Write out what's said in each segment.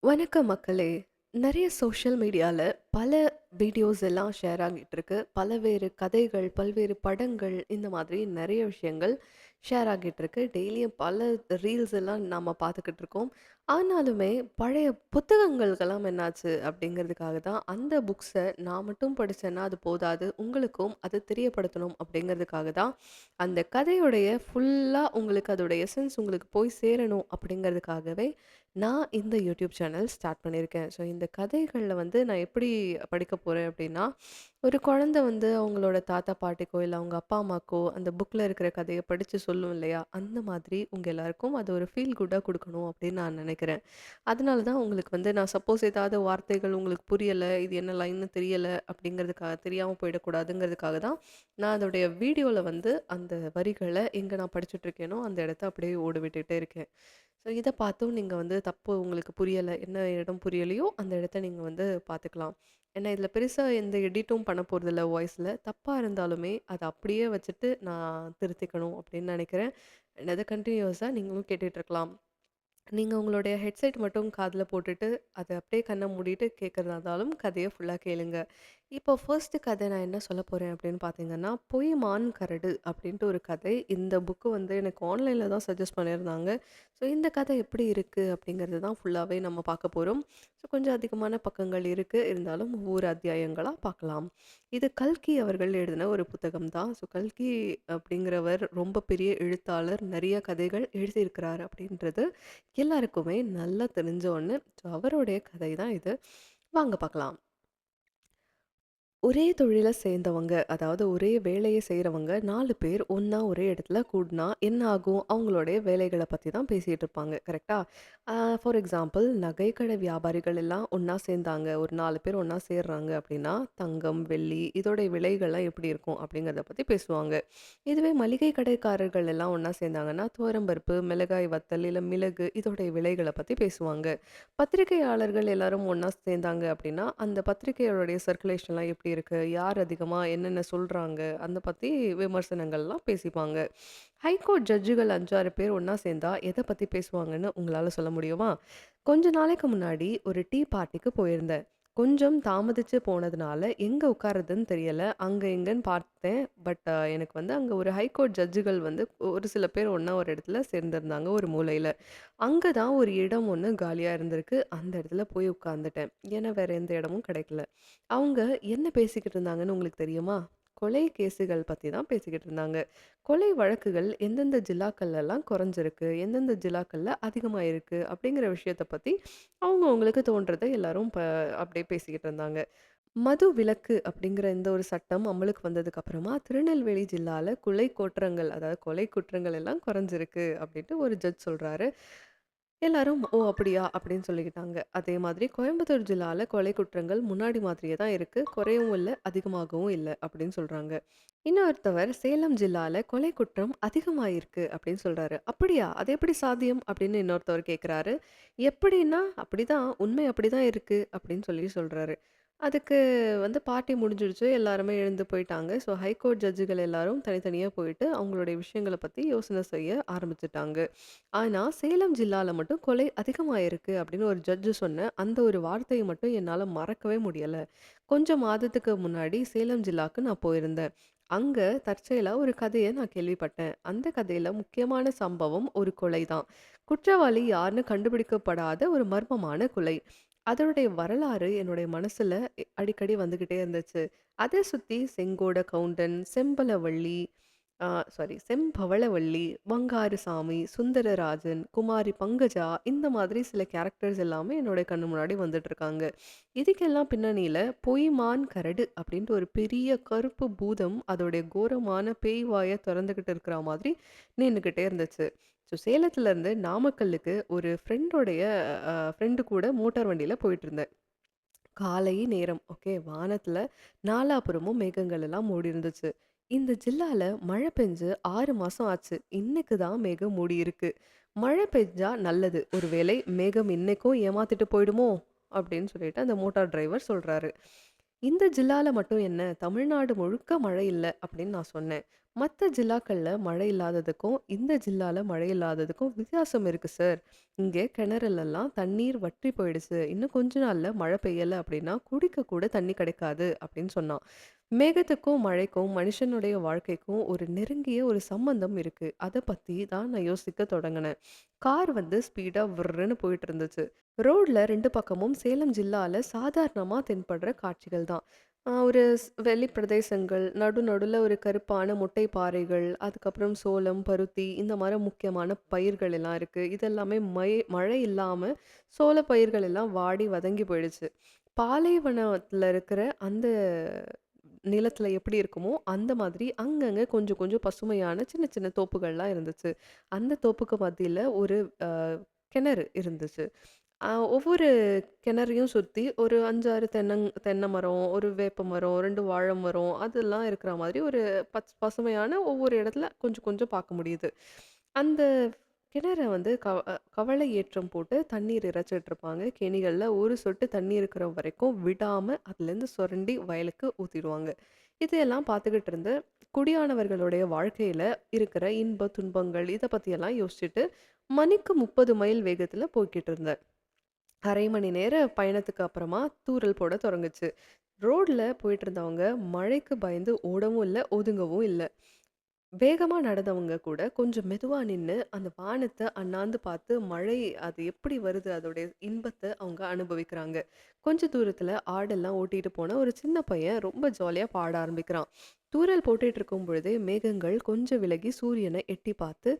வணக்கம் மக்களே! நெறைய சோஷியல் மீடியால பல வீடியோஸ் எல்லாம் ஷேர் ஆகிட்டு இருக்கு. பலவேறு கதைகள், பல்வேறு படங்கள் இந்த மாதிரி நெறைய விஷயங்கள் ஷேர் ஆகிட்டு இருக்கு. டெய்லியும் பல ரீல்ஸ் எல்லாம் நாம பார்த்துக்கிட்டு இருக்கோம். ஆனாலுமே பழைய புத்தகங்களுக்கெல்லாம் என்னாச்சு அப்படிங்கிறதுக்காக தான் அந்த புக்ஸ நான் மட்டும் படிச்சேன்னா அது போதாது. உங்களுக்கும் அத தெரியப்படுத்தணும் அப்படிங்கிறதுக்காக தான் அந்த கதையுடைய ஃபுல்லா உங்களுக்கு அதோட எசன்ஸ் உங்களுக்கு போய் சேரணும் அப்படிங்கிறதுக்காகவே நான் இந்த யூடியூப் சேனல் ஸ்டார்ட் பண்ணியிருக்கேன். ஸோ இந்த கதைகள்ல வந்து நான் எப்படி படிக்க போறேன் அப்படின்னா, ஒரு குழந்தை வந்து அவங்களோட தாத்தா, பாட்டிக்கோ இல்ல அவங்க அப்பா, அம்மாக்கோ அந்த புக்ல இருக்கிற கதைய படிச்சு சொல்லும் இல்லையா? அந்த மாதிரி உங்க எல்லாருக்கும் அது ஒரு ஃபீல் குட்டா குடுக்கணும் அப்படின்னு நான் நினைக்கிறேன். அதனால தான் உங்களுக்கு வந்து நான் சப்போஸ் ஏதாவது வார்த்தைகள் உங்களுக்கு புரியல, இது என்ன லைன்னு தெரியல அப்படிங்கிறதுக்காக தெரியாம போயிடக்கூடாதுங்கிறதுக்காக தான், நான் அதோடைய வீடியோல வந்து அந்த வரிகள எங்க நான் படிச்சுட்டு இருக்கேனோ, அந்த இடத்த அப்படியே ஓட விட்டுட்டே இருக்கேன். ஸோ இத பார்த்தும் நீங்க வந்து தப்பு உங்களுக்கு புரியல, என்ன இடம் புரியலையோ அந்த இடத்த நீங்க வந்து பார்த்துக்கலாம். ஏன்னா இதில பெருசா எந்த எடிட்டும் பண்ண போறதில்ல வாய்ஸ்ல. தப்பா இருந்தாலுமே அத அப்படியே வச்சுட்டு நான் திருத்திக்கணும் அப்படின்னு நினைக்கிறேன். அத கன்டினியூஸா நீங்களும் கேட்டுட்டு இருக்கலாம். நீங்க உங்களுடைய ஹெட்செட் மட்டும் காதுல போட்டுட்டு, அத அப்படியே கண்ண மூடிட்டு கேட்கறதா இருந்தாலும், கதைய ஃபுல்லா கேளுங்க. இப்போ ஃபர்ஸ்ட் கதை நான் என்ன சொல்லப் போறேன் அப்படின்னு பார்த்தீங்கன்னா, "பொய் மான் கரடு" அப்படின்ட்டு ஒரு கதை. இந்த புக்கு வந்து எனக்கு ஆன்லைன்ல தான் சஜெஸ்ட் பண்ணியிருந்தாங்க. ஸோ இந்த கதை எப்படி இருக்கு அப்படிங்கிறது தான் ஃபுல்லாவே நம்ம பார்க்க போறோம். ஸோ கொஞ்சம் அதிகமான பக்கங்கள் இருக்கு. இருந்தாலும் ஒவ்வொரு அத்தியாயங்களா பார்க்கலாம். இது கல்கி அவர்கள் எழுதின ஒரு புத்தகம் தான். ஸோ கல்கி அப்படிங்கிறவர் ரொம்ப பெரிய எழுத்தாளர். நெறைய கதைகள் எழுதியிருக்கிறார் அப்படின்றது எல்லாருக்குமே நல்லா தெரிஞ்ச ஒண்ணு. ஸோ அவருடைய கதை தான் இது. வாங்க பார்க்கலாம். ஒரே தொழில சேர்ந்தவங்க, அதாவது ஒரே வேலைய செய்றவங்க 4 பேர் ஒண்ணா ஒரே இடத்துல கூடுனா என்ன ஆகும்? அவங்களுடைய வேலைகள பத்தி தான் பேசிட்டு இருப்பாங்க. கரெக்ட்டா? ஃபார் எக்ஸாம்பிள் நகைக்கடை வியாபாரிகள் எல்லாம் ஒண்ணா சேர்ந்தாங்க. ஒரு 4 பேர் ஒண்ணா சேர்றாங்க அப்படின்னா, தங்கம், வெள்ளி இதோடைய விலைகள்லாம் எப்படி இருக்கும்? அப்படிங்கிறத பத்தி பேசுவாங்க. இதுவே மளிகை கடைக்காரர்கள் எல்லாம் ஒண்ணா சேர்ந்தாங்கன்னா, துவரம்பருப்பு, மிளகாய் வத்தல், இல்ல மிளகு இதோடைய விலைகள பத்தி பேசுவாங்க. பத்திரிகையாளர்கள் எல்லாரும் ஒண்ணா சேர்ந்தாங்க அப்படின்னா, அந்த பத்திரிகையோடைய சர்க்குலேஷன்லாம் எப்படி இருக்கு? யார் அதிகமா என்னென்ன சொல்றாங்க? அந்த பத்தி விமர்சனங்கள்லாம் பேசிப்பாங்க. ஹைகோர்ட் ஜட்ஜுகள் 5, 6 பேர் ஒண்ணா சேர்ந்தா எத பத்தி பேசுவாங்கன்னு உங்களால சொல்ல முடியுமா? கொஞ்ச நாளைக்கு முன்னாடி ஒரு டீ பார்ட்டிக்கு போயிருந்தேன். கொஞ்சம் தாமதிச்சு போனதுனால எங்க உட்கார்றதுன்னு தெரியல. அங்க இங்கன்னு பார்த்தேன். பட் எனக்கு வந்து அங்க ஒரு ஹைகோர்ட் ஜட்ஜுகள் வந்து ஒரு சில பேர் ஒண்ணா ஒரு இடத்துல சேர்ந்திருந்தாங்க ஒரு மூலையில. அங்க தான் ஒரு இடம் ஒண்ணு காலியா இருந்திருக்கு. அந்த இடத்துல போய் உட்கார்ந்துட்டேன். ஏன்னா வேற எந்த இடமும் கிடைக்கல. அவங்க என்ன பேசிக்கிட்டு இருந்தாங்கன்னு உங்களுக்கு தெரியுமா? கொலை கேஸுகள் பத்தி தான் பேசிக்கிட்டு இருந்தாங்க. கொலை வழக்குகள் எந்தெந்த ஜில்லாக்கள்லலாம் குறைஞ்சிருக்கு, எந்தெந்த ஜில்லாக்கள்ல அதிகமாயிருக்கு அப்படிங்கிற விஷயத்த பத்தி அவங்களுக்கு தோன்றத எல்லாரும் அப்படியே பேசிக்கிட்டு இருந்தாங்க. மது விலக்கு அப்படிங்கிற இந்த ஒரு சட்டம் அமலுக்கு வந்ததுக்கு அப்புறமா திருநெல்வேலி ஜில்லால அதாவது கொலை குற்றங்கள் எல்லாம் குறைஞ்சிருக்கு அப்படின்ட்டு ஒரு ஜட்ஜ் சொல்றாரு. எல்லாரும் "ஓ! அப்படியா?" அப்படின்னு சொல்லிக்கிட்டாங்க. அதே மாதிரி கோயம்புத்தூர் ஜில்லால கொலை குற்றங்கள் முன்னாடி மாதிரியே தான் இருக்கு. குறையவும் இல்ல, அதிகமாகவும் இல்ல அப்படின்னு சொல்றாங்க. இன்னொருத்தவர் சேலம் ஜில்லால கொலை குற்றம் அதிகமாயிருக்கு அப்படின்னு சொல்றாரு. "அப்படியா? அது எப்படி சாத்தியம்?" அப்படின்னு இன்னொருத்தவர் கேட்கிறாரு. "எப்படின்னா, அப்படிதான் உண்மை அப்படிதான் இருக்கு" அப்படின்னு சொல்லி சொல்றாரு. அதுக்கு வந்து பார்ட்டி முடிஞ்சிடுச்சு. எல்லாருமே எழுந்து போயிட்டாங்க. ஸோ ஹைகோர்ட் ஜட்ஜுகள் எல்லாரும் தனித்தனியா போயிட்டு அவங்களுடைய விஷயங்கள பத்தி யோசனை செய்ய ஆரம்பிச்சுட்டாங்க. ஆனா, சேலம் ஜில்லால மட்டும் கொலை அதிகமாயிருக்கு அப்படின்னு ஒரு ஜட்ஜ் சொன்ன அந்த ஒரு வார்த்தைய மட்டும் என்னால மறக்கவே முடியல. கொஞ்சம் மாதத்துக்கு முன்னாடி சேலம் ஜில்லாக்கு நான் போயிருந்தேன். அங்க தற்செயலா ஒரு கதைய நான் கேள்விப்பட்டேன். அந்த கதையில முக்கியமான சம்பவம் ஒரு கொலை தான். குற்றவாளி யாருன்னு கண்டுபிடிக்கப்படாத ஒரு மர்மமான கொலை. அதனுடைய வரலாறு என்னுடைய மனசுல அடிக்கடி வந்துகிட்டே இருந்துச்சு. அத சுத்தி செங்கோட கவுண்டன், செம்பலவள்ளி ஆ சாரி செம்பவளவள்ளி, வங்காருசாமி, சுந்தரராஜன், குமாரி பங்கஜா இந்த மாதிரி சில கேரக்டர்ஸ் எல்லாமே என்னோட கண்ணு முன்னாடி வந்துட்டு இருக்காங்க. இதுக்கெல்லாம் பின்னணியில பொய்மான் கரடு அப்படின்ட்டு ஒரு பெரிய கருப்பு பூதம் அதோடைய கோரமான பேய் வாய தொறந்துகிட்டு இருக்கிற மாதிரி நின்னுகிட்டே இருந்துச்சு. ஸோ சேலத்துல இருந்து நாமக்கல்லுக்கு ஒரு ஃப்ரெண்டு கூட மோட்டார் வண்டியில போயிட்டு இருந்தேன். காலை நேரம். ஓகே. வானத்துல நாலாபுறமும் மேகங்கள் எல்லாம் மூடி இருந்துச்சு. இந்த ஜில்லால மழை பெஞ்சு 6 மாசம் ஆச்சு. இன்னைக்கு தான் மேகம் மூடியிருக்கு. மழை பெஞ்சா நல்லது. ஒருவேளை மேகம் இன்னைக்கும் ஏமாத்திட்டு போயிடுமோ? அப்படின்னு சொல்லிட்டு அந்த மோட்டார் டிரைவர் சொல்றாரு. இந்த ஜில்லால மட்டும் என்ன, தமிழ்நாடு முழுக்க மழை இல்ல அப்படின்னு நான் சொன்னேன். மத்த ஜில்லாக்கள்ல மழை இல்லாததுக்கும், இந்த ஜில்லால மழை இல்லாததுக்கும் வித்தியாசம் இருக்கு சார். இங்க கிணறுலலாம் தண்ணீர் வற்றி போயிடுச்சு. இன்னும் கொஞ்ச நாள்ல மழை பெய்யல அப்படின்னா, குடிக்க கூட தண்ணி கிடைக்காது அப்படின்னு சொன்னான். மேகத்துக்கும், மழைக்கும் மனுஷனுடைய வாழ்க்கைக்கும் ஒரு நெருங்கிய ஒரு சம்பந்தம் இருக்கு. அத பத்தி தான் நான் யோசிக்க தொடங்குனேன். கார் வந்து ஸ்பீடா விர்ருன்னு போயிட்டு இருந்துச்சு. ரோட்ல 2 பக்கமும் சேலம் ஜில்லால சாதாரணமா தென்படுற காட்சிகள் தான். ஒரு வெளி பிரதேசங்கள், நடுவுல ஒரு கருப்பான மொட்டை பாறைகள், அதுக்கப்புறம் சோளம், பருத்தி இந்த மாரி முக்கியமான பயிர்கள் எல்லாம் இருக்கு. இதெல்லாமே மழை இல்லாம சோள பயிர்கள் எல்லாம் வாடி வதங்கி போயிடுச்சு. பாலைவனத்துல இருக்கிற அந்த நிலத்துல எப்படி இருக்குமோ, அந்த மாதிரி அங்கங்க கொஞ்சம் கொஞ்சம் பசுமையான சின்ன சின்ன தோப்புகள்லாம் இருந்துச்சு. அந்த தோப்புக்கு மத்தியில ஒரு அ கிணறு இருந்துச்சு. ஒவ்வொரு கிணறையும் சுத்தி ஒரு 5, 6 தென்னை மரம், ஒரு வேப்ப மரம், 2 வாழை மரம் அதெல்லாம் இருக்கிற மாதிரி ஒரு பசுமையான ஒவ்வொரு இடத்துல கொஞ்சம் கொஞ்சம் பார்க்க முடியுது. அந்த கிணற வந்து கவளை ஏற்றம் போட்டு தண்ணீர் இறைச்சிட்டு இருப்பாங்க. கேணிகள்ல ஒரு சொட்டு தண்ணி இருக்கிற வரைக்கும் விடாம அதுலேருந்து சுரண்டி வயலுக்கு ஊத்திடுவாங்க. இதையெல்லாம் பார்த்துக்கிட்டு இருந்து குடியானவர்களுடைய வாழ்க்கையில இருக்கிற இன்ப, துன்பங்கள் இத பத்தியெல்லாம் யோசிச்சுட்டு மணிக்கு 30 மைல் வேகத்துல போய்க்கிட்டு இருந்தேன். 1/2 மணி நேர பயணத்துக்கு அப்புறமா தூறல் போட தொடங்குச்சு. ரோட்ல போயிட்டு இருந்தவங்க மழைக்கு பயந்து ஓடவும் இல்ல, ஒதுங்கவும் இல்ல. வேகமா நடந்தவங்க கூட கொஞ்சம் மெதுவா நின்னு அந்த வானத்த அண்ணாந்து பார்த்து மழை அது எப்படி வருது அதோடைய இன்பத்த அவங்க அனுபவிக்கிறாங்க. கொஞ்ச தூரத்துல ஆடெல்லாம் ஓட்டிட்டு போன ஒரு சின்ன பையன் ரொம்ப ஜாலியா பாட ஆரம்பிக்கிறான். தூறல் போட்டுட்டு இருக்கும் பொழுதே மேகங்கள் கொஞ்சம் விலகி சூரியனை எட்டி பார்த்து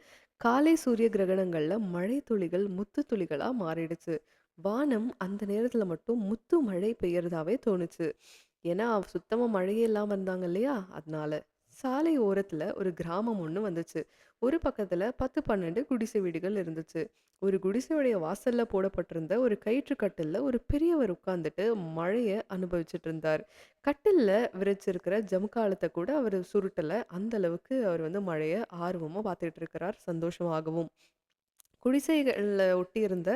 காலை சூரிய கிரகணங்கள்ல மழை துளிகள் முத்து துளிகளா மாறிடுச்சு. வானம் அந்த நேரத்துல மட்டும் முத்து மழை பெய்யறதாவே தோணுச்சு. ஏன்னா சுத்தமா மழையே இல்லாம இருந்தாங்க இல்லையா? அதனால. சாலை ஓரத்துல ஒரு கிராமம் ஒண்ணு வந்துச்சு. ஒரு பக்கத்துல 10, 12 குடிசை வீடுகள் இருந்துச்சு. ஒரு குடிசையுடைய வாசல்ல போடப்பட்டிருந்த ஒரு கயிற்று கட்டில்ல ஒரு பெரியவர் உட்கார்ந்துட்டு மழைய அனுபவிச்சுட்டு இருந்தார். கட்டில்ல விரிச்சிருக்கிற ஜமுக்காலத்த கூட அவரு சுருட்டல. அந்த அளவுக்கு அவர் வந்து மழைய ஆர்வமா பார்த்துட்டு இருக்கிறார், சந்தோஷமாகவும். குடிசைகள்ல ஒட்டி இருந்த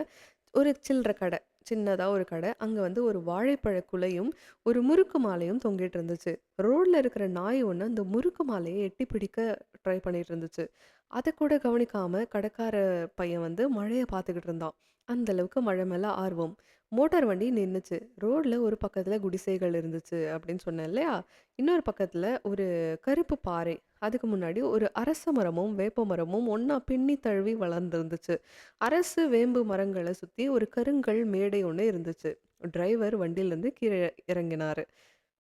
ஒரு சில்லற கடை. சின்னதா ஒரு கடை. அங்க வந்து ஒரு வாழைப்பழ குலையும், ஒரு முறுக்கு மாலையும் தொங்கிட்டு இருந்துச்சு. ரோட்ல இருக்கிற நாய் ஒண்ணு அந்த முறுக்கு மாலைய எட்டி பிடிக்க ட்ரை பண்ணிட்டு இருந்துச்சு. அதக்கூட கவனிக்காம கடைக்கார பையன் வந்து மழைய பார்த்துக்கிட்டு இருந்தான். அந்த அளவுக்கு மழை மேல ஆர்வம். மோட்டார் வண்டி நின்னுச்சு. ரோட்ல ஒரு பக்கத்துல குடிசைகள் இருந்துச்சு அப்படின்னு சொன்னேன் இல்லையா? இன்னொரு பக்கத்துல ஒரு கருப்பு பாறை. அதுக்கு முன்னாடி ஒரு அரச மரமும், வேப்ப மரமும் ஒண்ணா பின்னி தழுவி வளர்ந்திருந்துச்சு. அரசு, வேம்பு மரங்கள சுத்தி ஒரு கருங்கல் மேடை ஒண்ணு இருந்துச்சு. டிரைவர் வண்டியிலருந்து கீழ இறங்கினாரு.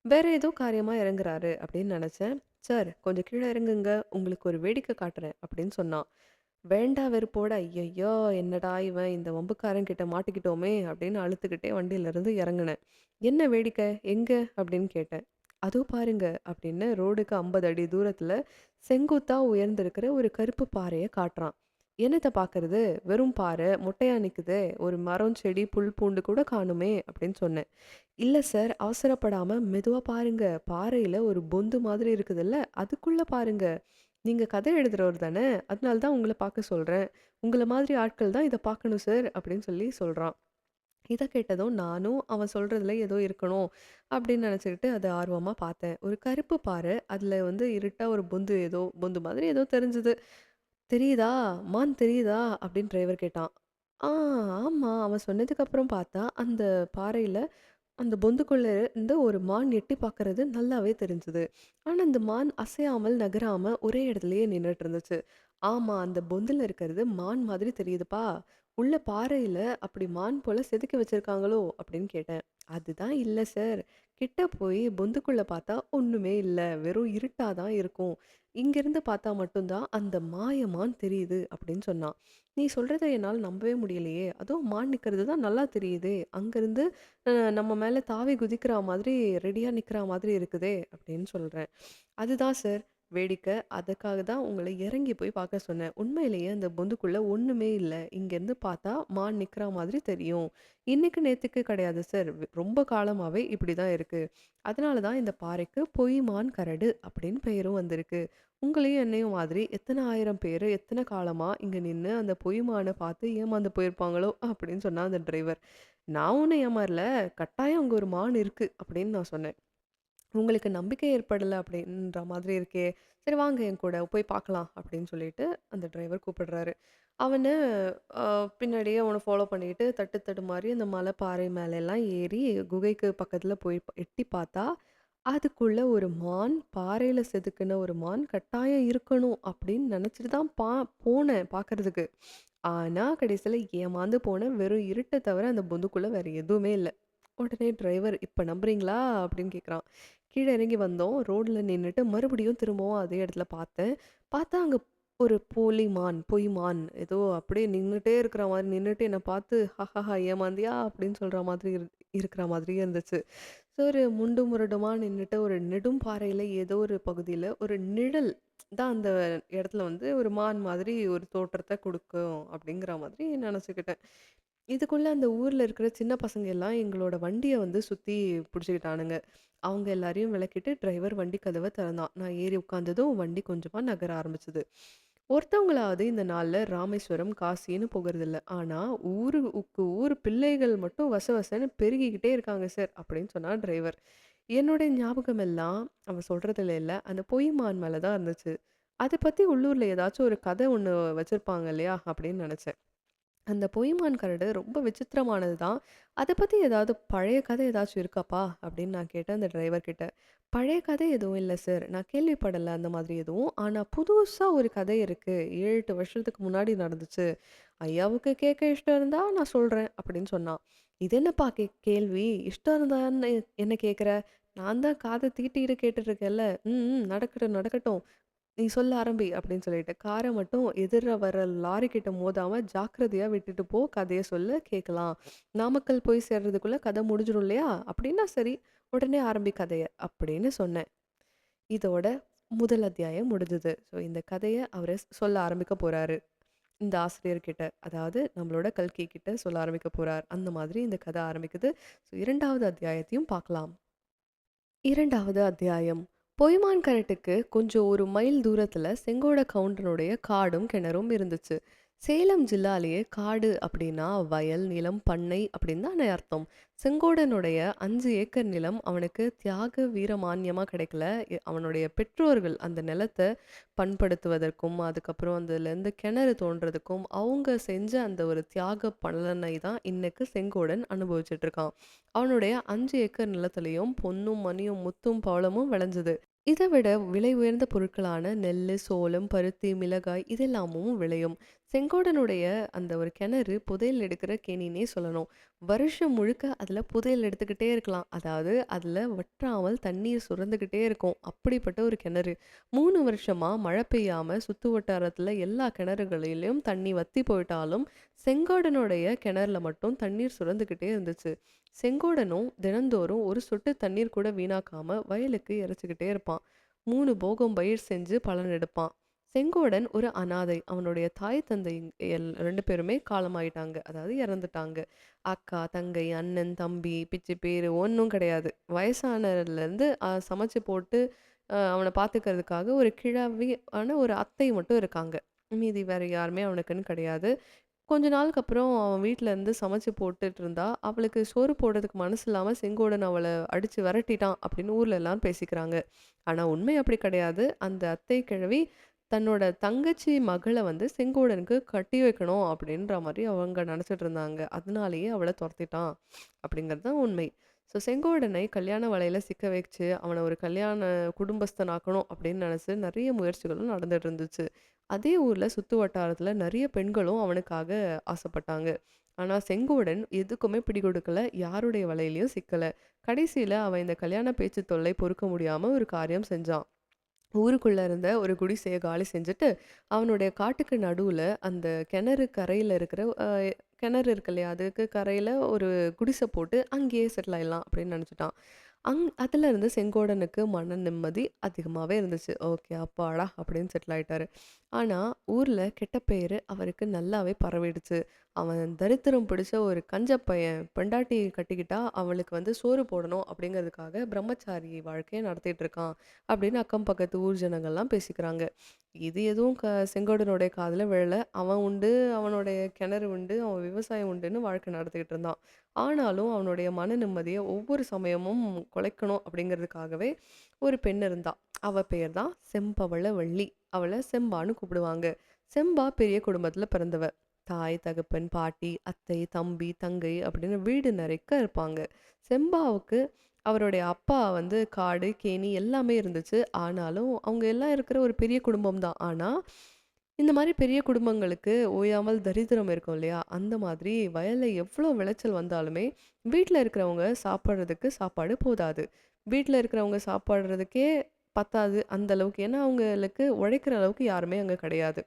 வேற ஏதோ காரியமா இறங்குறாரு அப்படின்னு நெனச்சேன். "சார் கொஞ்சம் கீழ இறங்குங்க. உங்களுக்கு ஒரு வேடிக்கை காட்டுறேன்" அப்படின்னு சொன்னான். வேண்டா வெறுப்போட, "ஐயய்யோ! என்னடா இவன் இந்த வம்புக்காரன் கிட்ட மாட்டிக்கிட்டோமே!" அப்படின்னு அழுத்துக்கிட்டே வண்டியிலருந்து இறங்குனேன். "என்ன வேடிக்கை? எங்க?" அப்படின்னு கேட்டேன். "அதோ பாருங்க" அப்படின்னு ரோடுக்கு 50 அடி தூரத்துல செங்குத்தா உயர்ந்திருக்கிற ஒரு கருப்பு பாறைய காட்டுறான். "என்னத்த பாக்குறது? வெறும் பாறை, மொட்டையா நிக்குதே! ஒரு மரம், செடி, புல், பூண்டு கூட காணுமே!" அப்படின்னு சொன்னேன். "இல்ல சார், அவசரப்படாம மெதுவா பாருங்க. பாறையில ஒரு பொந்து மாதிரி இருக்குதுல்ல, அதுக்குள்ள பாருங்க. நீங்க கதை எழுதுறவர் தானே! அதனால தான் உங்கள பார்க்க சொல்றேன். உங்கள மாதிரி ஆட்கள் தான் இத பார்க்கணும் சார்" அப்படின்னு சொல்லி சொல்றான். இத கேட்டதும் நானும் அவன் சொல்றதுல ஏதோ இருக்கணும் அப்படின்னு நினைச்சுக்கிட்டு அத ஆர்வமா பார்த்தேன். ஒரு கருப்பு பாறை, அதுல வந்து இருட்டா ஒரு பொந்து ஏதோ பொந்து மாதிரி ஏதோ தெரிஞ்சது. "தெரியுதா? மான் தெரியுதா?" அப்படின்னு டிரைவர் கேட்டான். "ஆ, ஆமா." அவன் சொன்னதுக்கு அப்புறம் பார்த்தா, அந்த பாறையில அந்த பொந்துக்குள்ள இருந்து ஒரு மான் எட்டி பார்க்கறது நல்லாவே தெரிஞ்சது. ஆனா, அந்த மான் அசையாமல், நகராம ஒரே இடத்துலயே நின்னுட்டு இருந்துச்சு. "ஆமா, அந்த பொந்துல இருக்கிறது மான் மாதிரி தெரியுதுப்பா. உள்ள பாறையில அப்படி மான் போல செதுக்கி வச்சிருக்காங்களோ?" அப்படின்னு கேட்டேன். "அதுதான் இல்ல சார். கிட்ட போய் பொந்துக்குள்ள பார்த்தா ஒண்ணுமே இல்ல. வெறும் இருட்டா தான் இருக்கும். இங்கிருந்து பார்த்தா மட்டும் தான் அந்த மாய மான் தெரியுது" அப்படின்னு சொன்னான். "நீ சொல்றத என்னால நம்பவே முடியலையே. அதுவும் மான் நிக்கிறது தான் நல்லா தெரியுதே. அங்கிருந்து நம்ம மேல தாவி குதிக்கிறா மாதிரி ரெடியா நிக்கிறா மாதிரி இருக்குதே!" அப்படின்னு சொல்றேன். "அதுதான் சார் வேடிக்கை. அதுக்காக தான் உங்கள இறங்கி போய் பார்க்க சொன்னேன். உண்மையிலேயே அந்த பொந்துக்குள்ள ஒண்ணுமே இல்ல. இங்கேருந்து பார்த்தா மான் நிக்கிறா மாதிரி தெரியும். இன்னைக்கு நேத்துக்கு கிடையாது சார். ரொம்ப காலமாவே இப்படி தான் இருக்கு. அதனால தான் இந்த பாறைக்கு பொய் மான் கரடு அப்படின்னு பெயரும் வந்திருக்கு. உங்களையும் என்னையும் மாதிரி எத்தன 1000 பேரு எத்தன காலமா இங்க நின்னு அந்த பொய் மான பார்த்து ஏமாந்து போயிருப்பாங்களோ!" அப்படின்னு சொன்னான் அந்த டிரைவர். "நான் ஒண்ணும் ஏமாறல. கட்டாயம் அங்க ஒரு மான் இருக்கு" அப்படின்னு நான் சொன்னேன். உங்களுக்கு நம்பிக்கை ஏற்படல அப்படின்ற மாதிரி இருக்கே! சரி வாங்க என் கூட போய் பார்க்கலாம் அப்படின்னு சொல்லிட்டு அந்த டிரைவர் கூப்பிடுறாரு. அவன அ பின்னாடியே அவன ஃபாலோ பண்ணிட்டு தட்டு தடுமாறி அந்த மலை பாறை மேலலாம் ஏறி குகைக்கு பக்கத்துல போய் எட்டி பார்த்தா, அதுக்குள்ள ஒரு மான், பாறையில செதுக்குன ஒரு மான் கட்டாயம் இருக்கணும் அப்படின்னு நினைச்சுட்டு தான் போனேன் பார்க்கறதுக்கு. ஆனா கடைசியில ஏமாந்து போனேன். வெறும் இருட்ட தவிர அந்த பொந்துக்குள்ள வேற எதுவுமே இல்ல. உடனே டிரைவர் "இப்ப நம்புறீங்களா?" அப்படின்னு கேட்குறான். கீழ இறங்கி வந்தோம். ரோட்ல நின்னுட்டு மறுபடியும் திரும்பவும் அதே இடத்துல பார்த்தேன். பார்த்தா அங்க ஒரு போலி மான், பொய் மான் ஏதோ அப்படியே நின்னுட்டே இருக்கிற மாரி நின்னுட்டு என்ன பார்த்து "ஹஹஹா ஏமாந்தியா?" அப்படின்னு சொல்ற மாதிரி இருக்கிற மாதிரியே இருந்துச்சு. ஸோ ஒரு முண்டு முரடுமா நின்னுட்டு ஒரு நெடும் பாறையில ஏதோ ஒரு பகுதியில ஒரு நிழல் தான் அந்த இடத்துல வந்து ஒரு மான் மாதிரி ஒரு தோற்றத்த குடுக்கும் அப்படிங்கிற மாதிரி நெனச்சுக்கிட்டேன். இதுக்குள்ள அந்த ஊர்ல இருக்கிற சின்ன பசங்க எல்லாம் எங்களோட வண்டிய வந்து சுத்தி புடிச்சுக்கிட்டானுங்க. அவங்க எல்லாரையும் விலக்கிட்டு டிரைவர் வண்டி கதவ திறந்தான். நான் ஏறி உட்கார்ந்ததும் வண்டி கொஞ்சமா நகர ஆரம்பிச்சது. ஒருத்தவங்களாவது இந்த நாள்ல ராமேஸ்வரம், காசின்னு போகறதில்ல. ஆனா ஊரு பிள்ளைகள் மட்டும் வசவசன்னு பெருகிக்கிட்டே இருக்காங்க சார் அப்படின்னு சொன்னா டிரைவர். என்னுடைய ஞாபகம் எல்லாம் அவன் சொல்றதுல இல்ல. அந்த பொய்மான் மேல தான் இருந்துச்சு. அத பத்தி உள்ளூர்ல ஏதாச்சும் ஒரு கதை ஒண்ணு வச்சிருப்பாங்க இல்லையா? அப்படின்னு நெனச்சேன். அந்த பொய்மான் கரடு ரொம்ப விசித்திரமானது தான். அத பத்தி ஏதாவது பழைய கதை ஏதாச்சும் இருக்காப்பா? அப்படின்னு நான் கேட்டேன் அந்த டிரைவர் கிட்ட. பழைய கதை எதுவும் இல்ல சார். நான் கேள்விப்படல அந்த மாதிரி எதுவும். ஆனா புதுசா ஒரு கதை இருக்கு. 7, 8 வருஷத்துக்கு முன்னாடி நடந்துச்சு. ஐயாவுக்கு கேட்க இஷ்டம் இருந்தா நான் சொல்றேன் அப்படின்னு சொன்னான். இது என்னப்பா கேள்வி? இஷ்டம் இருந்தான்னு என்ன கேட்குற? நான் தான் காத தீட்டிட்டு கேட்டுட்டு இருக்கேன்ல. ம், ம் நடக்கட்டும், நடக்கட்டும். நீ சொல்ல ஆரம்பி அப்படின்னு சொல்லிட்டு காரை மட்டும் எதிர வர லாரி கிட்ட மோதாம ஜாக்கிரதையா விட்டுட்டு போ கதைய சொல்லு கேட்கலாம். நாமக்கல் போய் சேர்றதுக்குள்ள கதை முடிஞ்சிடும் இல்லையா? அப்படின்னா சரி உடனே ஆரம்பி கதைய அப்படின்னு சொன்னேன். இதோட முதல் அத்தியாயம் முடிஞ்சது. ஸோ இந்த கதைய அவரு சொல்ல ஆரம்பிக்க போறாரு. இந்த ஆசிரியர் கிட்ட அதாவது நம்மளோட கல்கி கிட்ட சொல்ல ஆரம்பிக்க போறார். அந்த மாதிரி இந்த கதை ஆரம்பிக்குது. ஸோ 2வது அத்தியாயத்தையும் பார்க்கலாம். 2வது அத்தியாயம். பொய்மான் கரட்டுக்கு கொஞ்சம் 1 மைல் தூரத்துல செங்கோட கவுண்டனுடைய காடும் கிணறும் இருந்துச்சு. சேலம் ஜில்லாலேயே காடு அப்படின்னா வயல், நிலம், பண்ணை அப்படின்னு தானே அர்த்தம். செங்கோடனுடைய 5 ஏக்கர் நிலம் அவனுக்கு தியாக வீரமான்யமா கிடைக்கல. அவனுடைய பெற்றோர்கள் அந்த நிலத்தை பண்படுத்துவதற்கும், அதுக்கப்புறம் அதுலேருந்து கிணறு தோண்டுறதுக்கும் அவங்க செஞ்ச அந்த ஒரு தியாக பலனை தான் இன்னைக்கு செங்கோடன் அனுபவிச்சுட்டு இருக்கான். அவனுடைய 5 ஏக்கர் நிலத்திலயும் பொன்னும், மணியும், முத்தும், பவளமும் விளைஞ்சது. இத விட விலை உயர்ந்த பொருட்களான நெல்லு, சோளம், பருத்தி, மிளகாய் இதெல்லாமும் விளையும். செங்கோடனுடைய அந்த ஒரு கிணறு புதையல் எடுக்கிற கேணின்னே சொல்லணும். வருஷம் முழுக்க அதுல புதையல் எடுத்துக்கிட்டே இருக்கலாம். அதாவது அதுல வற்றாமல் தண்ணீர் சுரந்துகிட்டே இருக்கும். அப்படிப்பட்ட ஒரு கிணறு. 3 வருஷமா மழை பெய்யாம சுத்து வட்டாரத்துல எல்லா கிணறுகளிலும் தண்ணி வத்தி போயிட்டாலும், செங்கோடனுடைய கிணறுல மட்டும் தண்ணீர் சுரந்துகிட்டே இருந்துச்சு. செங்கோடனும் தினந்தோறும் ஒரு சொட்டு தண்ணீர் கூட வீணாக்காம வயலுக்கு இறைச்சிக்கிட்டே இருப்பான். 3 போகம் பயிர் செஞ்சு பலன் எடுப்பான். செங்கோடன் ஒரு அனாதை. அவனுடைய தாய் தந்தை 2 பேருமே காலமாயிட்டாங்க. அதாவது இறந்துட்டாங்க. அக்கா, தங்கை, அண்ணன், தம்பி, பிச்சு பேரு ஒண்ணும் கிடையாது. வயசானதுலேருந்து சமைச்சு போட்டு அவன பார்த்துக்கிறதுக்காக ஒரு கிழவி ஆன ஒரு அத்தை மட்டும் இருக்காங்க. மீதி வேற யாருமே அவனுக்குன்னு கிடையாது. கொஞ்ச நாளுக்கு அப்புறம் அவன் வீட்ல இருந்து சமைச்சு போட்டுட்டு இருந்தா, அவளுக்கு சோறு போடுறதுக்கு மனசு இல்லாம செங்கோடன் அவள அடிச்சு விரட்டிட்டான் அப்படின்னு ஊர்ல எல்லாரும் பேசிக்கிறாங்க. ஆனா உண்மை அப்படி கிடையாது. அந்த அத்தை கிழவி தன்னோட தங்கச்சி மகள வந்து செங்கோடனுக்கு கட்டி வைக்கணும் அப்படின்ற மாரி அவங்க நினைச்சிட்டு இருந்தாங்க. அதனாலேயே அவள தொரத்திட்டான் அப்படிங்கிறது தான் உண்மை. ஸோ செங்கோடனை கல்யாண வலையில சிக்க வச்சு, அவன ஒரு கல்யாண குடும்பஸ்தனாக்கணும் அப்படின்னு நினைச்சு நெறைய முயற்சிகளும் நடந்துட்டு இருந்துச்சு. அதே ஊர்ல சுத்து வட்டாரத்துல நெறைய பெண்களும் அவனுக்காக ஆசைப்பட்டாங்க. ஆனா செங்கோடன் எதுக்குமே பிடிகொடுக்கல. யாருடைய வலையிலயும் சிக்கல. கடைசியில அவன் இந்த கல்யாண பேச்சு தொல்லை பொறுக்க முடியாம ஒரு காரியம் செஞ்சான். ஊருக்குள்ள இருந்த ஒரு குடிசைய காலி செஞ்சுட்டு, அவனுடைய காட்டுக்கு நடுவுல அந்த கிணறு கரையில இருக்கிற கிணறு இருக்கு இல்லையா? அதுக்கு கரையில ஒரு குடிசை போட்டு அங்கேயே செட்டில் ஆயிடலாம் அப்படின்னு நெனச்சுட்டான். அதிலிருந்து செங்கோடனுக்கு மன நிம்மதி அதிகமாவே இருந்துச்சு. ஓகே அப்பாடா! அப்படின்னு செட்டில் ஆயிட்டாரு. ஆனா, ஊர்ல கெட்ட பேரு அவருக்கு நல்லாவே பரவிடுச்சு. அவன் தரித்திரம் பிடிச்ச ஒரு கஞ்ச பையன். பொண்டாட்டி கட்டிக்கிட்டா அவளுக்கு வந்து சோறு போடணும் அப்படிங்கிறதுக்காக பிரம்மச்சாரி வாழ்க்கைய நடத்திட்டு இருக்கான். அப்படின்னு அக்கம் பக்கத்து ஊர் ஜனங்கள்லாம் பேசிக்கிறாங்க. இது எதுவும் செங்கோடனுடைய காதுல விழல. அவன் உண்டு, அவனுடைய கிணறு உண்டு, அவன் விவசாயம் உண்டுன்னு வாழ்க்கை நடத்திக்கிட்டு இருந்தான். ஆனாலும் அவனுடைய மன நிம்மதிய ஒவ்வொரு சமயமும் குலைக்கணும் அப்படிங்கிறதுக்காகவே ஒரு பெண் இருந்தா. அவ பேர் தான் செம்பவளவள்ளி. அவள செம்பான்னு கூப்பிடுவாங்க. செம்பா பெரிய குடும்பத்துல பிறந்தவ. தாய், தகப்பன், பாட்டி, அத்தை, தம்பி, தங்கை அப்படின்னு வீடு நிறைக்க இருப்பாங்க. செம்பாவுக்கு அவருடைய அப்பா வந்து காடு, கேணி எல்லாமே இருந்துச்சு. ஆனாலும் அவங்க எல்லாம் இருக்கிற ஒரு பெரிய குடும்பம் தான். ஆனா, இந்த மாரி பெரிய குடும்பங்களுக்கு ஓயாமல் தரித்திரம் இருக்கும் இல்லையா? அந்த மாதிரி வயல்ல எவ்ளோ விளைச்சல் வந்தாலுமே, வீட்ல இருக்கிறவங்க சாப்பிடுறதுக்கு சாப்பாடு போதாது. வீட்ல இருக்கிறவங்க சாப்பிடுறதுக்கே பத்தாது அந்த அளவுக்கு. ஏன்னா, அவங்களுக்கு உழைக்கிற அளவுக்கு யாருமே அங்க கிடையாது.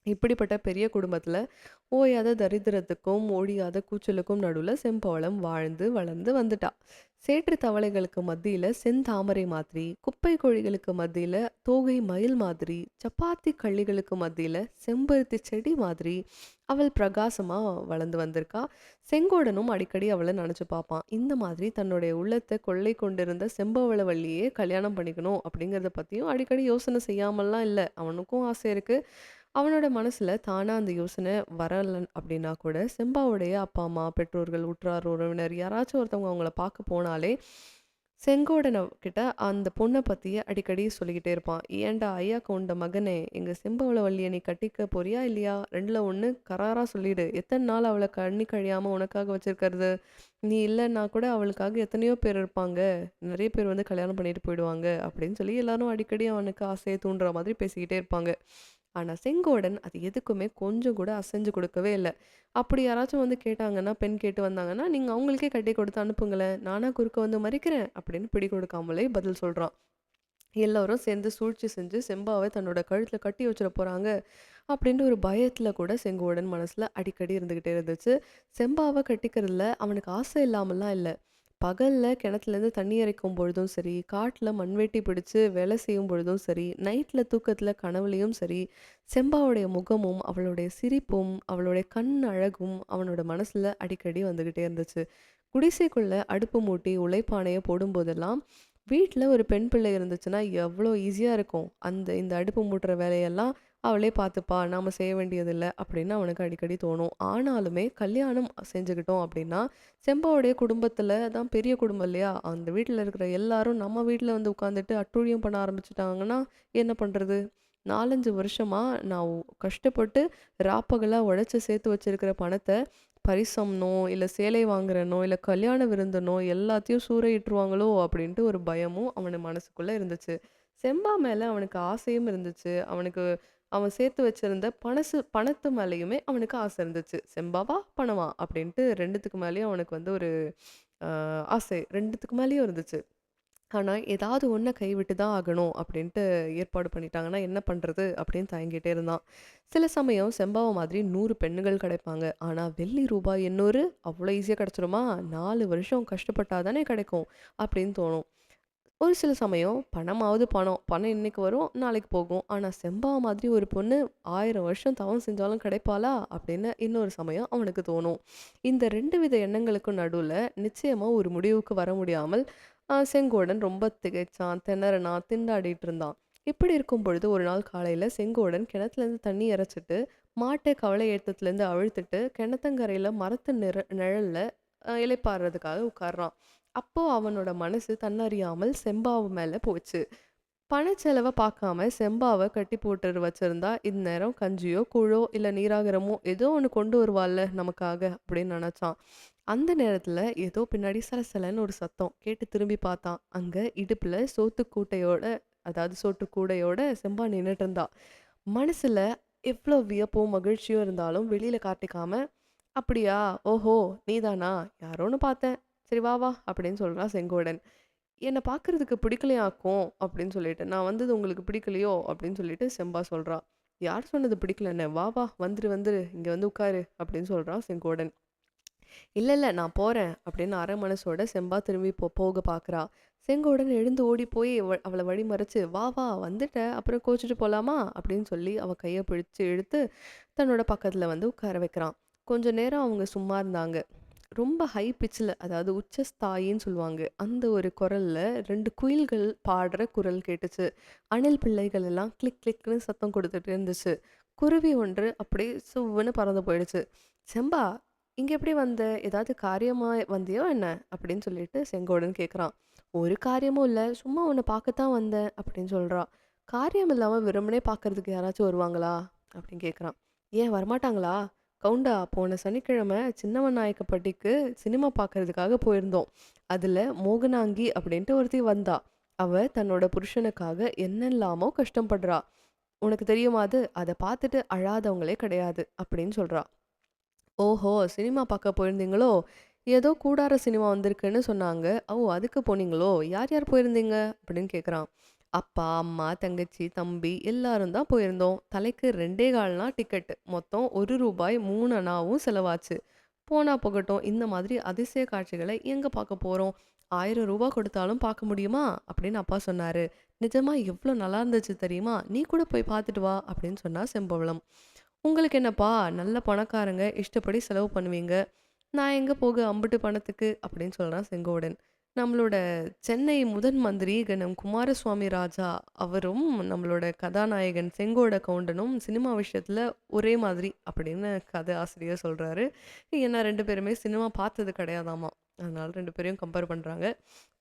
இப்படிப்பட்ட பெரிய குடும்பத்துல ஓயாத தரித்திரத்துக்கும் ஒழியாத கூச்சலுக்கும் நடுவுல செம்பவளம் வாழ்ந்து வளர்ந்து வந்துட்டா. சேற்று தவளைகளுக்கு மத்தியில செந்தாமரை மாதிரி, குப்பை கோழிகளுக்கு மத்தியில தோகை மயில் மாதிரி, சப்பாத்தி கள்ளிகளுக்கு மத்தியில செம்பருத்தி செடி மாதிரி அவள் பிரகாசமா வளர்ந்து வந்திருக்கா. செங்கோடனும் அடிக்கடி அவளை நினைச்சு பார்ப்பான். இந்த மாதிரி தன்னுடைய உள்ளத்தை கொள்ளை கொண்டிருந்த செம்பவளவல்லியே கல்யாணம் பண்ணிக்கணும் அப்படிங்கறத பத்தியும் அடிக்கடி யோசனை செய்யாமல்லாம் இல்ல. அவனுக்கும் ஆசை இருக்கு. அவனோட மனசுல தானா அந்த யோசனை வரல அப்படின்னா கூட, செம்பாவுடைய அப்பா, அம்மா, பெற்றோர்கள், உற்றார், உறவினர் யாராச்சும் ஒருத்தவங்க அவங்கள பார்க்க போனாலே, செங்கோடன கிட்ட அந்த பொண்ண பத்தியே அடிக்கடி சொல்லிக்கிட்டே இருப்பான். "ஏன்டா ஐயா கொண்ட மகனே, எங்க செம்பவளவல்லிய நீ கட்டிக்க போறியா இல்லையா? 2ல 1 கராரா சொல்லிடு. எத்தன நாள் அவள கண்ணி கழியாம உனக்காக வச்சிருக்கிறது? நீ இல்லன்னா கூட அவளுக்காக எத்தனையோ பேர் இருப்பாங்க. நெறைய பேர் வந்து கல்யாணம் பண்ணிட்டு போயிடுவாங்க." அப்படின்னு சொல்லி எல்லாரும் அடிக்கடி அவனுக்கு ஆசைய தூண்டுற மாதிரி பேசிக்கிட்டே இருப்பாங்க. ஆனா செங்கோடன் அது எதுக்குமே கொஞ்சம் கூட அசைஞ்சு கொடுக்கவே இல்ல. அப்படி யாராச்சும் வந்து கேட்டாங்கன்னா, பெண் கேட்டு வந்தாங்கன்னா, "நீங்க அவங்களுக்கே கட்டி கொடுத்து அனுப்புங்களேன். நானா குறுக்க வந்து மறிக்கிறேன்?" அப்படின்னு பிடி கொடுக்காமலே பதில் சொல்றான். எல்லாரும் சேர்ந்து சூழ்ச்சி செஞ்சு செம்பாவ தன்னோட கழுத்துல கட்டி வச்சிட போறாங்க அப்படின்ற ஒரு பயத்துல கூட செங்கோடன் மனசுல அடிக்கடி இருந்துகிட்டே இருந்துச்சு. செம்பாவ கட்டிக்கிறதுல அவனுக்கு ஆசை இல்லாமல்லாம் இல்ல. பகல்ல கிணத்துலேருந்து தண்ணி இறைக்கும் பொழுதும் சரி, காட்டுல மண்வெட்டி பிடிச்சு வேலை செய்யும் பொழுதும் சரி, நைட்ல தூக்கத்துல கனவுலயும் சரி, செம்பாவுடைய முகமும், அவளுடைய சிரிப்பும், அவளுடைய கண் அழகும் அவனோட மனசுல அடிக்கடி வந்துகிட்டே இருந்துச்சு. குடிசைக்குள்ள அடுப்பு மூட்டி உலைப்பானைய போடும்போதெல்லாம், வீட்ல ஒரு பெண் பிள்ளை இருந்துச்சுன்னா எவ்வளோ ஈஸியா இருக்கும். இந்த அடுப்பு மூட்டுற வேலையெல்லாம் அவளே பார்த்துப்பா. நாம செய்ய வேண்டியதில்ல அப்படின்னு அவனுக்கு அடிக்கடி தோணும். ஆனாலுமே கல்யாணம் செஞ்சுக்கிட்டோம் அப்படின்னா, செம்பாவுடைய குடும்பத்துல தான் பெரிய குடும்பம் இல்லையா? அந்த வீட்ல இருக்கிற எல்லாரும் நம்ம வீட்ல வந்து உட்காந்துட்டு அட்டூழியம் பண்ண ஆரம்பிச்சுட்டாங்கன்னா என்ன பண்றது? 4, 5 வருஷமா நான் கஷ்டப்பட்டு ராப்பகலா உழைச்சு சேர்த்து வச்சிருக்கிற பணத்த பரிசம்னோ, இல்ல சேலை வாங்குறனோ, இல்ல கல்யாண விருந்துனோ எல்லாத்தையும் சூறையிட்டுருவாங்களோ அப்படின்ட்டு ஒரு பயமும் அவன மனசுக்குள்ள இருந்துச்சு. செம்பா மேல அவனுக்கு ஆசையும் இருந்துச்சு. அவன் சேர்த்து வச்சிருந்த பணத்து மேலயுமே அவனுக்கு ஆசை இருந்துச்சு. செம்பாவா? பணமா? அப்படின்ட்டு 2த்துக்கு மேலயும் அவனுக்கு வந்து ஒரு அ ஆசை 2த்துக்கு மேலயும் இருந்துச்சு. ஆனா, ஏதாவது ஒண்ண கைவிட்டு தான் ஆகணும் அப்படின்ட்டு ஏற்பாடு பண்ணிட்டாங்கன்னா, என்ன பண்றது? அப்படின்னு தயங்கிட்டே இருந்தான். சில சமயம் செம்பாவ மாதிரி 100 பெண்ணுகள் கிடைப்பாங்க. ஆனா, வெள்ளி ரூபாய் 800 அவ்வளோ ஈஸியா கிடைச்சிருமா? 4 வருஷம் கஷ்டப்பட்டா தானே கிடைக்கும் அப்படின்னு தோணும். ஒரு சில சமயம் பணமாவது பணம். பணம் இன்னைக்கு வரும், நாளைக்கு போகும். ஆனா, செம்பா மாதிரி ஒரு பொண்ணு 1000 வருஷம் தவம் செஞ்சாலும் கிடைப்பாளா? அப்படின்னு இன்னொரு சமயம் அவனுக்கு தோணும். இந்த 2 வித எண்ணங்களுக்கும் நடுவுல நிச்சயமா ஒரு முடிவுக்கு வர முடியாமல் செங்கோடன் ரொம்ப திகைச்சான், திணறுனான், திண்டாடிட்டு இருந்தான். இப்படி இருக்கும் பொழுது ஒரு நாள் காலையில செங்கோடன் கிணத்துலேருந்து தண்ணி இறைச்சிட்டு, மாட்ட கவலை ஏத்தத்துலேருந்து அவிழ்த்துட்டு, கிணத்தங்கரையில மரத்து நிழல்ல இளைப்பாறுறதுக்காக உட்கார்றான். அப்போ அவனோட மனசு தன்னறியாமல் செம்பாவு மேல போச்சு. பணச்செலவ பார்க்காம செம்பாவ கட்டி போட்டு வச்சிருந்தா, இந்நேரம் கஞ்சியோ, கூழோ இல்ல நீராகாரமோ ஏதோ ஒண்ணு கொண்டு வருவாள்ல நமக்காக அப்படின்னு நெனச்சான். அந்த நேரத்துல ஏதோ பின்னாடி சலசலன்னு ஒரு சத்தம் கேட்டு திரும்பி பார்த்தான். அங்க இடுப்புல சோத்து கூடையோட செம்பா நின்னுட்டு இருந்தா. மனசுல எவ்ளோ வியப்பும், மகிழ்ச்சியும் இருந்தாலும் வெளியில காட்டிக்காம, "அப்படியா? ஓஹோ! நீதானா? யாரோன்னு பார்த்தேன். சரி வா வா" அப்படின்னு சொல்றான் செங்கோடன். "என்ன பார்க்கறதுக்கு பிடிக்கலையாக்கும்" அப்படின்னு சொல்லிட்டு. "நான் வந்தது உங்களுக்கு பிடிக்கலையோ?" அப்படின்னு சொல்லிட்டு செம்பா சொல்றா. "யார் சொன்னது பிடிக்கலன்னு? வா வா வந்துரு வந்துரு. இங்க வந்து உட்காரு" அப்படின்னு சொல்றான் செங்கோடன். "இல்ல இல்ல நான் போறேன்" அப்படின்னு அரை மனசோட செம்பா திரும்பி போக பார்க்கறா. செங்கோடன் எழுந்து ஓடி போய் அவள வழி மறிச்சு, "வா வா வந்துட்ட, அப்புறம் கோச்சிட்டு போலாமா?" அப்படின்னு சொல்லி அவ கைய பிடிச்சு இழுத்து தன்னோட பக்கத்துல வந்து உட்கார வைக்கிறான். கொஞ்ச நேரம் அவங்க சும்மா இருந்தாங்க. ரொம்ப ஹை பிட்ச்ல அதாவது உச்சஸ்தாயின்னு சொல்லுவாங்க. அந்த ஒரு குரல்ல 2 குயில்கள் பாடுற குரல் கேட்டுச்சு. அணில் பிள்ளைகள் எல்லாம் கிளிக் கிளிக்ன்னு சத்தம் கொடுத்துட்டு இருந்துச்சு. குருவி ஒன்று அப்படியே சுவ்வுன்னு பறந்து போயிடுச்சு. "செம்பா "இங்க எப்படி வந்த? ஏதாவது காரியமா வந்தியோ என்ன?" அப்படின்னு சொல்லிட்டு செங்கோடன் கேட்குறான். "ஒரு காரியமும் இல்ல. சும்மா உன்ன பார்க்கத்தான் வந்தேன்" அப்படின்னு சொல்றா. "காரியம் இல்லாம வெறுமனே பார்க்கறதுக்கு யாராச்சும் வருவாங்களா?" அப்படின்னு கேட்குறான். "ஏன் வரமாட்டாங்களா? கவுண்டா, போன சனிக்கிழமை சின்னமன் நாயக்கப்பட்டிக்கு சினிமா பார்க்கறதுக்காக போயிருந்தோம். அதுல மோகனாங்கி அப்படின்ட்டு ஒருத்தி வந்தா. அவ தன்னோட புருஷனுக்காக என்னெல்லாமோ கஷ்டப்படுறா. உனக்கு தெரியுமா அது? அத பார்த்துட்டு அழாதவங்களே கிடையாது" அப்படின்னு சொல்றா. ஓஹோ! சினிமா பார்க்க போயிருந்தீங்களோ? ஏதோ கூடார சினிமா வந்திருக்குன்னு சொன்னாங்க. ஓ! அதுக்கு போனீங்களோ? யார் யார் போயிருந்தீங்க? அப்படின்னு கேட்குறான். அப்பா, அம்மா, தங்கச்சி, தம்பி எல்லாரும் தான் போயிருந்தோம். தலைக்கு 2 1/4 டிக்கெட்டு. மொத்தம் ரூ. 1 3 அணாவும் செலவாச்சு. போனா போகட்டும். இந்த மாதிரி அதிசய காட்சிகளை எங்க பார்க்க போறோம்? ரூ. 1000 கொடுத்தாலும் பார்க்க முடியுமா? அப்படின்னு அப்பா சொன்னாரு. நிஜமா எவ்ளோ நல்லா இருந்துச்சு தெரியுமா? நீ கூட போய் பார்த்துட்டு வா அப்படின்னு சொன்னா செம்பவளம். உங்களுக்கு என்னப்பா, நல்ல பணக்காரங்க, இஷ்டப்படி செலவு பண்ணுவீங்க. நான் எங்க போக அம்புட்டு பணத்துக்கு அப்படின்னு சொல்றான் செங்கோடன். நம்மளோட சென்னை முதன் மந்திரி கனம் குமாரசுவாமி ராஜா அவரும், நம்மளோட கதாநாயகன் செங்கோட கவுண்டனும் சினிமா விஷயத்துல ஒரே மாதிரி அப்படின்னு கதை ஆசிரியர் சொல்றாரு. ஏன்னா 2 பேருமே சினிமா பார்த்தது கிடையாதாமா. அதனால 2 பேரையும் கம்பேர் பண்றாங்க.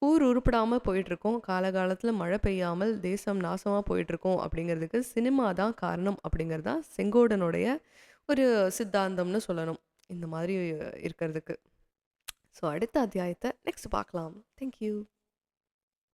ஊர் உருப்படாம போயிட்டுருக்கோம். காலகாலத்துல மழை பெய்யாமல் தேசம் நாசமா போயிட்டுருக்கோம் அப்படிங்கிறதுக்கு சினிமா தான் காரணம் அப்படிங்கிறது தான் செங்கோடனுடைய ஒரு சித்தாந்தம்னு சொல்லணும். இந்த மாதிரி இருக்கிறதுக்கு. ஸோ அடுத்த அத்தியாயத்த நெக்ஸ்ட் பார்க்கலாம். Thank you.